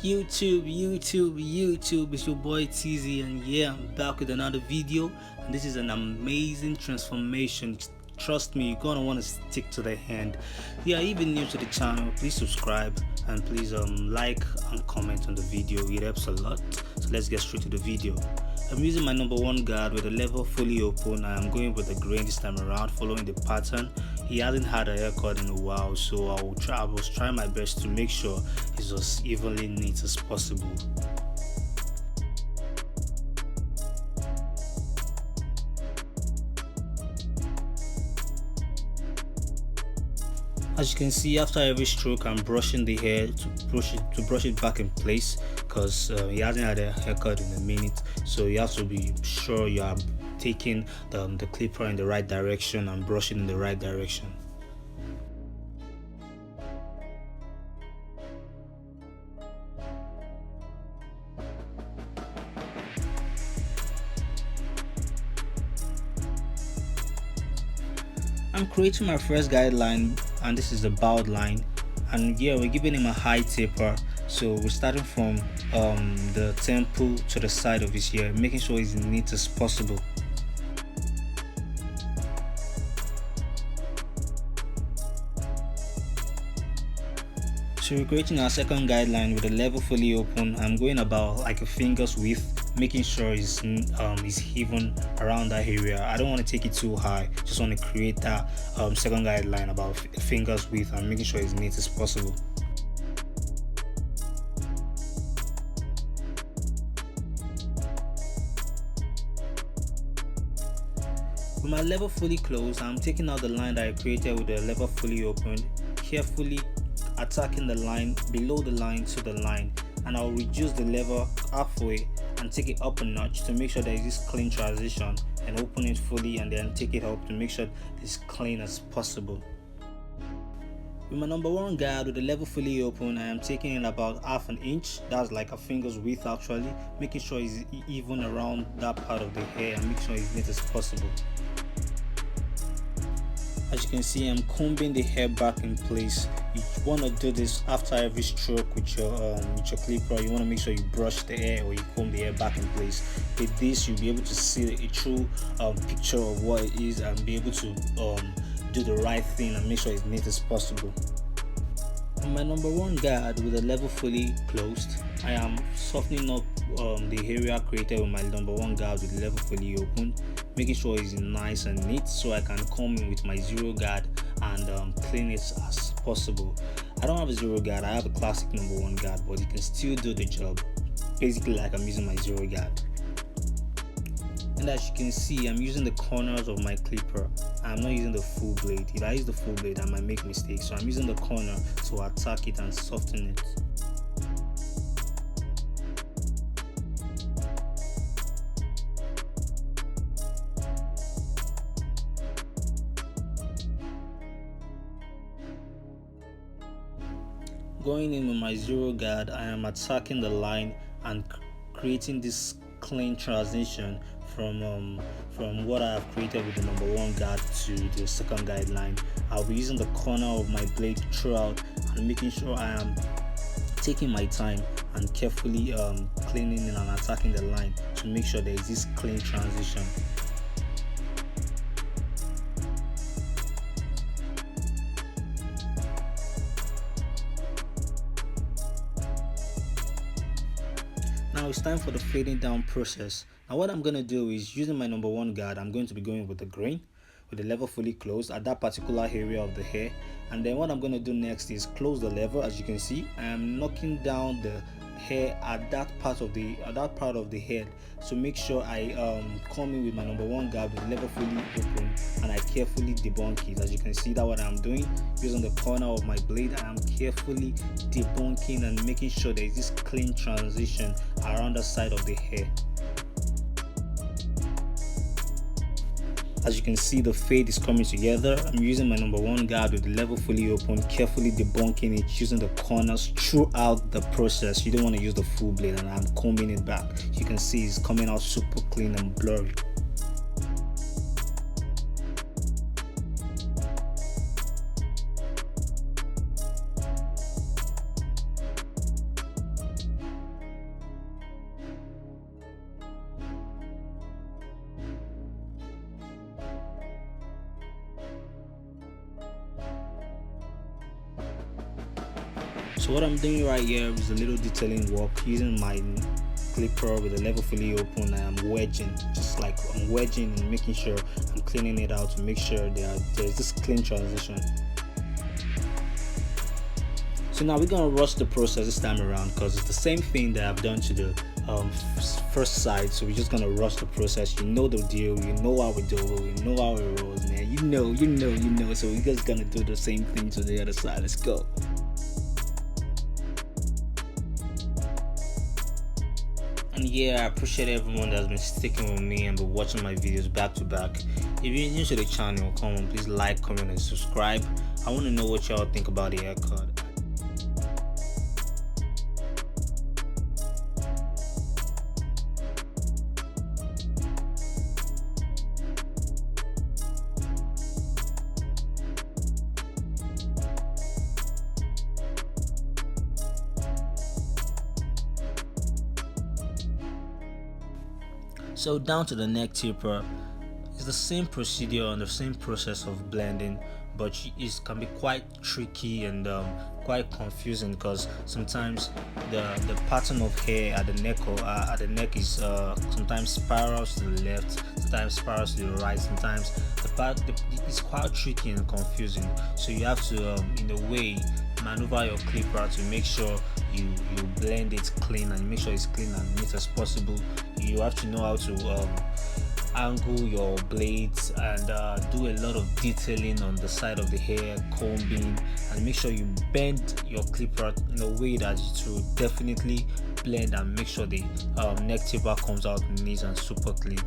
YouTube, it's your boy TZ, and yeah, I'm back with another video. And this is an amazing transformation. Trust me, you're gonna want to stick to the end. Yeah, even new to the channel, please subscribe and please like and comment on the video. It helps a lot. So let's get straight to the video. I'm using my number one guard with the level fully open. I'm going with the grain this time around, following the pattern. He hasn't had a haircut in a while, so I was trying my best to make sure it's as evenly neat as possible. As you can see, after every stroke, I'm brushing the hair to brush it back in place, because he hasn't had a haircut in a minute. So you have to be sure you are taking the clipper in the right direction and brushing in the right direction. I'm creating my first guideline, and this is the bowed line, and yeah, we're giving him a high taper. So we're starting from the temple to the side of his ear, making sure it's as neat as possible. So we're creating our second guideline with the level fully open. I'm going about like a finger's width, making sure it's even around that area. I don't want to take it too high, just want to create that second guideline about a finger's width and making sure it's neat as possible. With my level fully closed, I'm taking out the line that I created with the level fully opened, carefully attacking the line below the line to the line, and I'll reduce the level halfway and take it up a notch to make sure there is this clean transition, and open it fully and then take it up to make sure it's clean as possible. With my number one guard with the level fully open, I am taking in about half an inch, that's like a finger's width actually, making sure it's even around that part of the hair and make sure it's neat as possible. As you can see, I'm combing the hair back in place. You want to do this after every stroke with your clipper. You want to make sure you brush the hair or you comb the hair back in place. With this, you'll be able to see a true picture of what it is and be able to do the right thing and make sure it's neat as possible. On my number one guard with the level fully closed, I am softening up the area created with my number one guard with the level fully open, making sure it's nice and neat so I can come in with my zero guard and clean it as possible. I don't have a zero guard, I have a classic number one guard, but you can still do the job basically like I'm using my zero guard. And as you can see, I'm using the corners of my clipper. I'm not using the full blade. If I use the full blade, I might make mistakes. So I'm using the corner to attack it and soften it. Going in with my zero guard, I am attacking the line and creating this clean transition from what I have created with the number one guard to the second guideline. I'll be using the corner of my blade throughout and making sure I am taking my time and carefully cleaning and attacking the line to make sure there is this clean transition. Now it's time for the fading down process. Now what I'm going to do is, using my number one guard, I'm going to be going with the grain with the level fully closed at that particular area of the hair. And then what I'm going to do next is close the level. As you can see, I am knocking down the hair at that part of the head, so make sure I come in with my number one guard with the level fully open and I carefully debunk it. As you can see, that what I'm doing, using the corner of my blade, I am carefully debunking and making sure there is this clean transition around the side of the hair. As you can see, the fade is coming together. I'm using my number one guard with the level fully open, carefully debunking it, using the corners throughout the process. You don't want to use the full blade, and I'm combing it back. You can see it's coming out super clean and blurry. So what I'm doing right here is a little detailing work using my clipper with the level fully open, and I'm wedging, just like I'm wedging and making sure I'm cleaning it out to make sure there's this clean transition. So now we're gonna rush the process this time around because it's the same thing that I've done to the first side. So we're just gonna rush the process. You know the deal. You know how we do it. You know how it rolls, man. You know. So we're just gonna do the same thing to the other side. Let's go. And yeah, I appreciate everyone that's been sticking with me and been watching my videos back to back. If you're new to the channel, come on, please like, comment, and subscribe. I want to know what y'all think about the haircut. So down to the neck taper, it's the same procedure and the same process of blending, but it can be quite tricky and quite confusing because sometimes the pattern of hair at the neck or at the neck is sometimes spirals to the left, sometimes spirals to the right, sometimes it's quite tricky and confusing. So you have to in a way maneuver your clipper to make sure you blend it clean and make sure it's clean and neat as possible. You have to know how to angle your blades and do a lot of detailing on the side of the hair, combing, and make sure you bend your clipper in a way that it will definitely blend and make sure the neck taper comes out neat and super clean.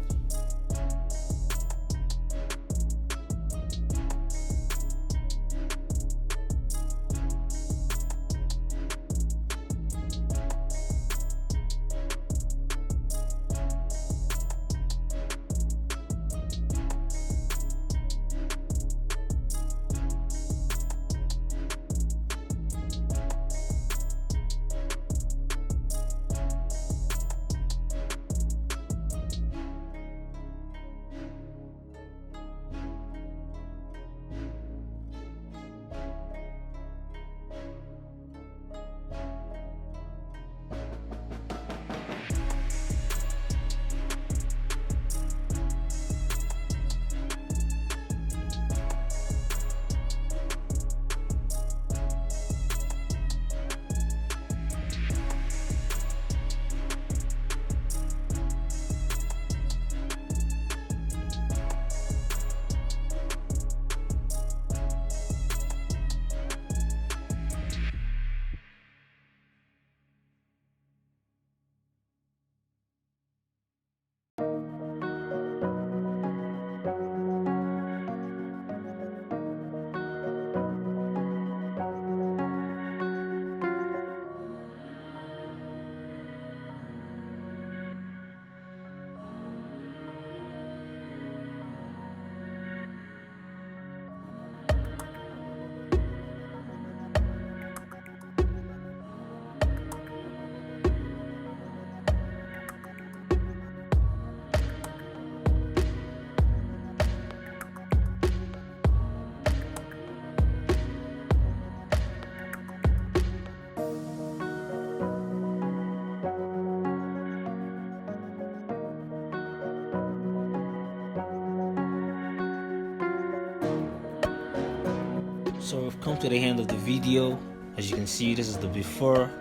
So we've come to the end of the video. As you can see, this is the before,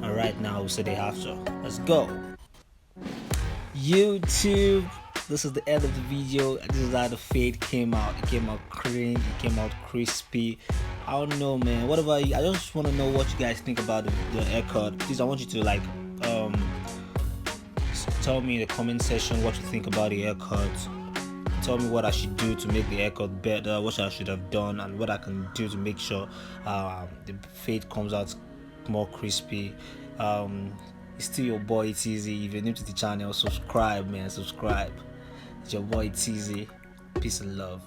and right now we see the after. Let's go. YouTube, this is the end of the video. This is how the fade came out. It came out clean, it came out crispy. I don't know, man. What about you? I just want to know what you guys think about the haircut. Please, I want you to like tell me in the comment section what you think about the haircut. Tell me what I should do to make the haircut better, what I should have done, and what I can do to make sure the fade comes out more crispy. It's still your boy TZ. If you're new to the channel, subscribe, man. Subscribe. It's your boy TZ. Peace and love.